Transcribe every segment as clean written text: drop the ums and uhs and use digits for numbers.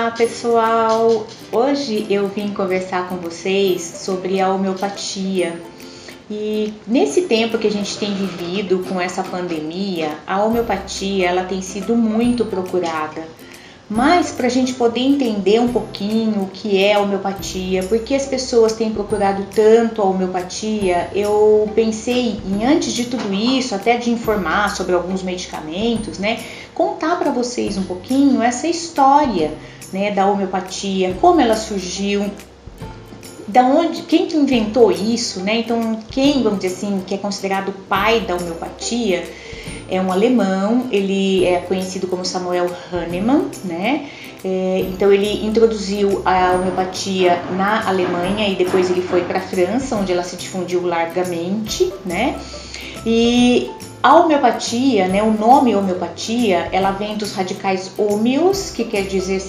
Olá pessoal! Hoje eu vim conversar com vocês sobre a homeopatia. E nesse tempo que a gente tem vivido com essa pandemia, a homeopatia ela tem sido muito procurada. Mas para a gente poder entender um pouquinho o que é a homeopatia, por que as pessoas têm procurado tanto a homeopatia, eu pensei em, antes de tudo isso, até de informar sobre alguns medicamentos, contar para vocês um pouquinho essa história, da homeopatia, como ela surgiu, da onde, quem que inventou isso, Então, quem, vamos dizer assim, que é considerado o pai da homeopatia, é um alemão, ele é conhecido como Samuel Hahnemann, Então ele introduziu a homeopatia na Alemanha e depois ele foi para a França, onde ela se difundiu largamente, E a homeopatia, o nome homeopatia, ela vem dos radicais homeos, que quer dizer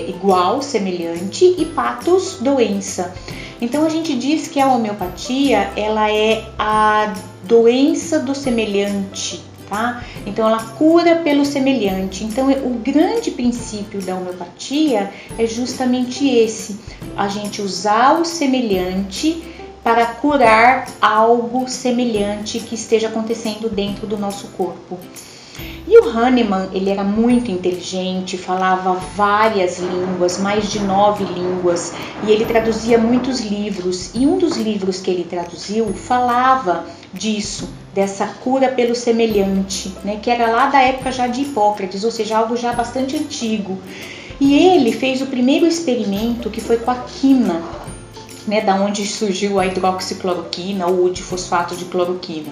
igual, semelhante, e pathos, doença. Então a gente diz que a homeopatia, ela é a doença do semelhante, tá? Então ela cura pelo semelhante. Então o grande princípio da homeopatia é justamente esse, a gente usar o semelhante para curar algo semelhante que esteja acontecendo dentro do nosso corpo. E o Hahnemann, ele era muito inteligente, falava várias línguas, mais de 9 línguas, e ele traduzia muitos livros. E um dos livros que ele traduziu falava disso, dessa cura pelo semelhante, que era lá da época já de Hipócrates, ou seja, algo já bastante antigo. E ele fez o primeiro experimento, que foi com a quina, da onde surgiu a hidroxicloroquina ou o difosfato de cloroquina,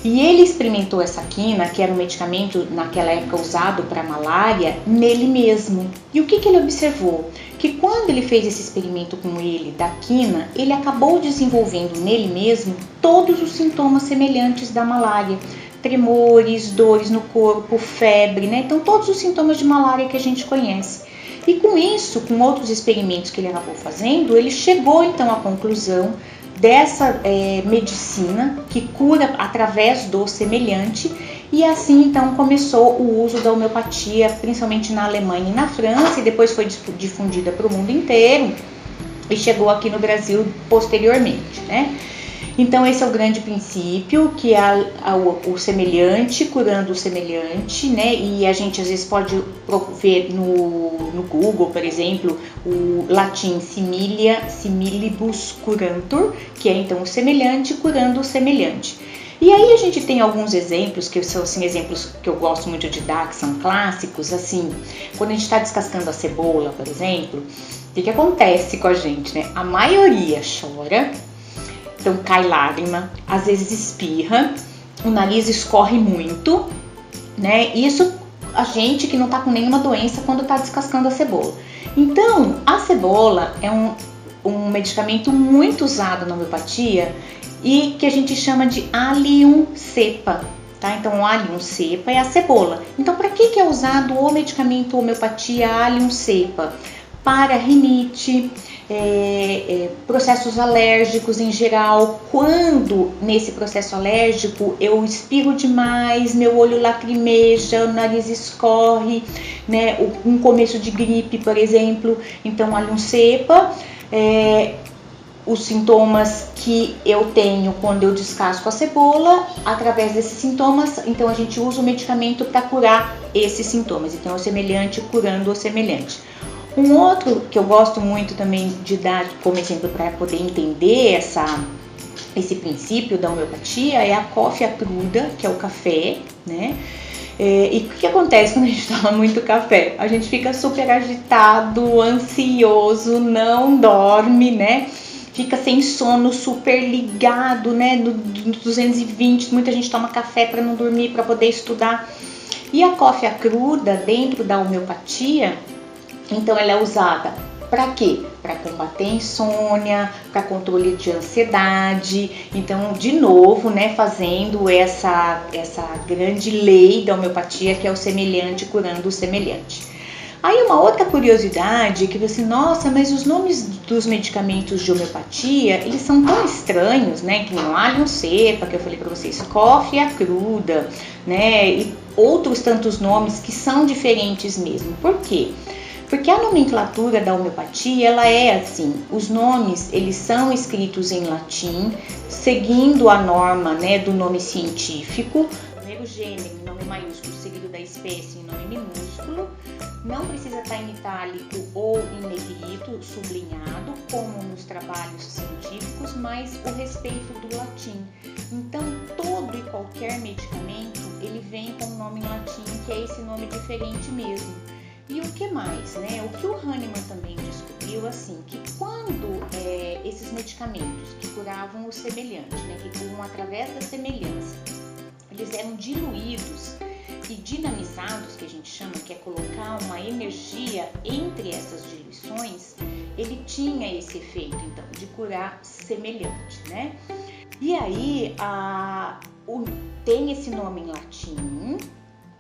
E ele experimentou essa quina, que era um medicamento naquela época usado para malária, nele mesmo. E o que ele observou? Que quando ele fez esse experimento com ele, da quina, ele acabou desenvolvendo nele mesmo todos os sintomas semelhantes da malária. Tremores, dores no corpo, febre, Então todos os sintomas de malária que a gente conhece. E com isso, com outros experimentos que ele acabou fazendo, ele chegou então à conclusão dessa medicina que cura através do semelhante, e assim então começou o uso da homeopatia, principalmente na Alemanha e na França, e depois foi difundida para o mundo inteiro e chegou aqui no Brasil posteriormente, Então esse é o grande princípio, que é o semelhante curando o semelhante, E a gente às vezes pode ver no Google, por exemplo, o latim similibus curantur, que é então o semelhante curando o semelhante. E aí a gente tem alguns exemplos, que são exemplos que eu gosto muito de dar, que são clássicos, quando a gente está descascando a cebola, por exemplo, o que acontece com a gente, A maioria chora. Então cai lágrima, às vezes espirra, o nariz escorre muito, Isso a gente que não tá com nenhuma doença quando tá descascando a cebola. Então, a cebola é um medicamento muito usado na homeopatia e que a gente chama de allium cepa, tá? Então, o allium cepa é a cebola. Então, para que é usado o medicamento homeopatia allium cepa? Para rinite, processos alérgicos em geral. Quando nesse processo alérgico eu espirro demais, meu olho lacrimeja, o nariz escorre, um começo de gripe, por exemplo, então allium cepa, os sintomas que eu tenho quando eu descasco a cebola, através desses sintomas, então a gente usa o medicamento para curar esses sintomas, então é o semelhante curando o semelhante. Um outro que eu gosto muito também de dar como exemplo para poder entender esse princípio da homeopatia é a cófia cruda, que é o café, E o que acontece quando a gente toma muito café? A gente fica super agitado, ansioso, não dorme, Fica sem sono, super ligado, no 220, muita gente toma café para não dormir, para poder estudar. E a cófia cruda, dentro da homeopatia, então ela é usada para quê? Para combater a insônia, para controle de ansiedade. Então, de novo, fazendo essa grande lei da homeopatia, que é o semelhante curando o semelhante. Aí uma outra curiosidade que você, nossa, mas os nomes dos medicamentos de homeopatia, eles são tão estranhos, que não allium cepa, que eu falei para vocês, cófia cruda, E outros tantos nomes que são diferentes mesmo. Por quê? Porque a nomenclatura da homeopatia, ela é assim, os nomes, eles são escritos em latim, seguindo a norma, né, do nome científico, primeiro gênero em nome maiúsculo, seguido da espécie em nome minúsculo, não precisa estar em itálico ou em negrito, sublinhado, como nos trabalhos científicos, mas o respeito do latim. Então, todo e qualquer medicamento, ele vem com um nome em latim, que é esse nome diferente mesmo. E o que mais, né? O que o Hahnemann também descobriu, assim, que quando esses medicamentos que curavam o semelhante, né, que curam através da semelhança, eles eram diluídos e dinamizados, que a gente chama, que é colocar uma energia entre essas diluições, ele tinha esse efeito, então, de curar semelhante, né? E aí, tem esse nome em latim,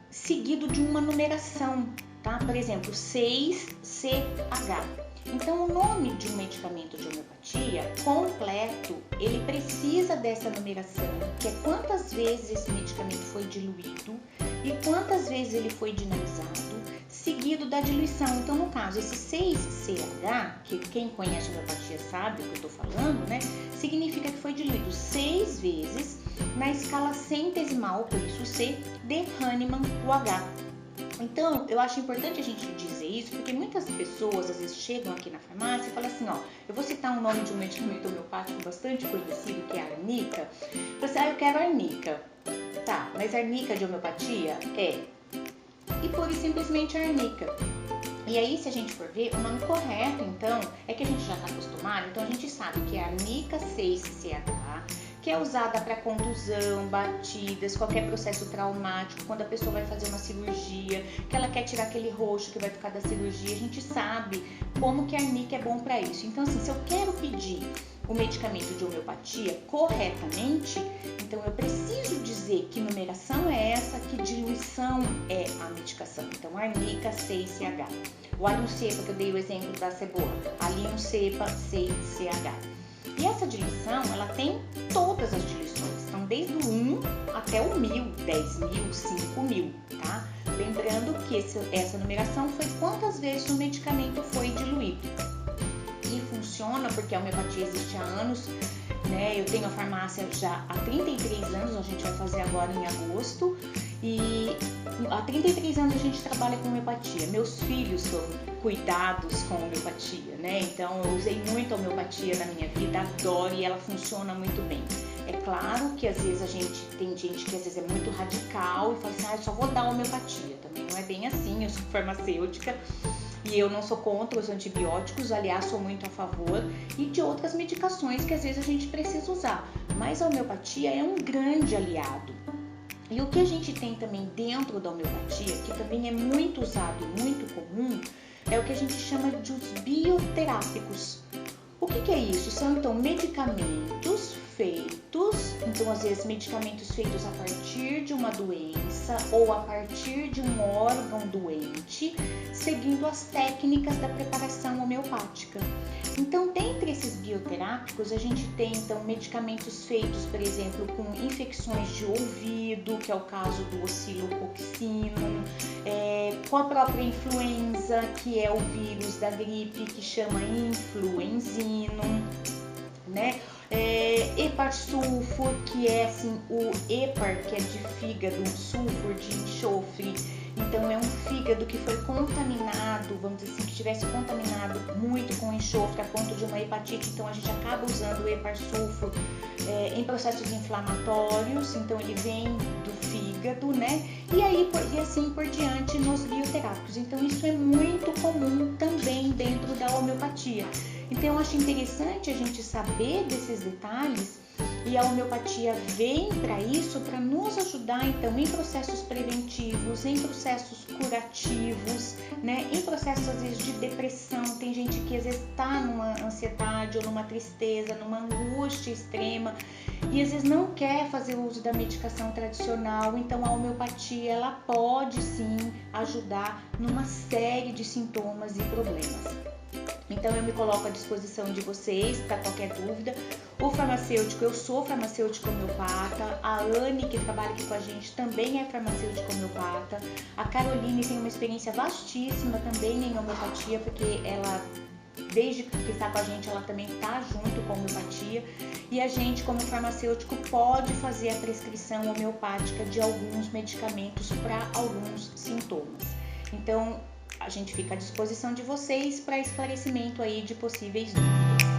seguido de uma numeração, tá? Por exemplo, 6CH. Então, o nome de um medicamento de homeopatia completo, ele precisa dessa numeração, que é quantas vezes esse medicamento foi diluído e quantas vezes ele foi dinamizado, seguido da diluição. Então, no caso, esse 6CH, que quem conhece homeopatia sabe o que eu estou falando, né? Significa que foi diluído 6 vezes na escala centesimal, por isso C, de Hahnemann, o H. Então, eu acho importante a gente dizer isso, porque muitas pessoas às vezes chegam aqui na farmácia e falam assim, ó, eu vou citar um nome de um medicamento homeopático bastante conhecido, que é a arnica. Você, eu quero arnica. Tá, mas arnica de homeopatia é. E pura e simplesmente arnica. E aí, se a gente for ver, o nome correto, então, é que a gente já está acostumado, então a gente sabe que é arnica 6CH, que é usada para contusão, batidas, qualquer processo traumático, quando a pessoa vai fazer uma cirurgia, que ela quer tirar aquele roxo que vai ficar da cirurgia, a gente sabe como que a arnica é bom para isso. Então, assim, se eu quero pedir o medicamento de homeopatia corretamente, então eu preciso dizer que numeração é essa, que diluição é a medicação. Então, arnica 6CH. O alho cepa, que eu dei o exemplo da cebola, alinho cepa 6CH. E essa diluição, ela tem todas as diluições, então desde o 1 até o 1000, 10.000, 5.000, tá? Lembrando que essa numeração foi quantas vezes o medicamento foi diluído. E funciona porque a homeopatia existe há anos, né? Eu tenho a farmácia já há 33 anos, a gente vai fazer agora em agosto, e há 33 anos a gente trabalha com homeopatia. Meus filhos foram cuidados com homeopatia, né? Então eu usei muito a homeopatia na minha vida, adoro, e ela funciona muito bem. É claro que às vezes tem gente que às vezes é muito radical e fala assim, eu só vou dar homeopatia. Também não é bem assim, eu sou farmacêutica e eu não sou contra os antibióticos, aliás, sou muito a favor, e de outras medicações que às vezes a gente precisa usar. Mas a homeopatia é um grande aliado. E o que a gente tem também dentro da homeopatia, que também é muito usado e muito comum, é o que a gente chama de os bioterápicos. O que é isso? São então medicamentos feitos, então às vezes medicamentos feitos a partir de uma doença ou a partir de um órgão doente, seguindo as técnicas da preparação homeopática. Então, dentre esses bioterápicos, a gente tem então medicamentos feitos, por exemplo, com infecções de ouvido, que é o caso do oscilococcinum, com a própria influenza, que é o vírus da gripe, que chama influenzinum, né? Hepar-sulfur, que é assim, o hepar, que é de fígado, sulfur de enxofre. Então é um fígado que foi contaminado, vamos dizer assim, que tivesse contaminado muito com enxofre a ponto de uma hepatite, então a gente acaba usando o hepar-sulfur em processos inflamatórios, então ele vem do fígado, né? E assim por diante nos bioterápicos. Então isso é muito comum também dentro da homeopatia. Então eu acho interessante a gente saber desses detalhes, e a homeopatia vem para isso, para nos ajudar então em processos preventivos, em processos curativos, né? Em processos às vezes de depressão. Tem gente que às vezes está numa ansiedade ou numa tristeza, numa angústia extrema e às vezes não quer fazer uso da medicação tradicional. Então a homeopatia, ela pode sim ajudar numa série de sintomas e problemas. Então eu me coloco à disposição de vocês para qualquer dúvida. O farmacêutico, eu sou farmacêutico homeopata, a Anne, que trabalha aqui com a gente, também é farmacêutico homeopata, a Caroline tem uma experiência vastíssima também em homeopatia, porque ela, desde que está com a gente, ela também está junto com a homeopatia, e a gente, como farmacêutico, pode fazer a prescrição homeopática de alguns medicamentos para alguns sintomas. Então, a gente fica à disposição de vocês para esclarecimento aí de possíveis dúvidas.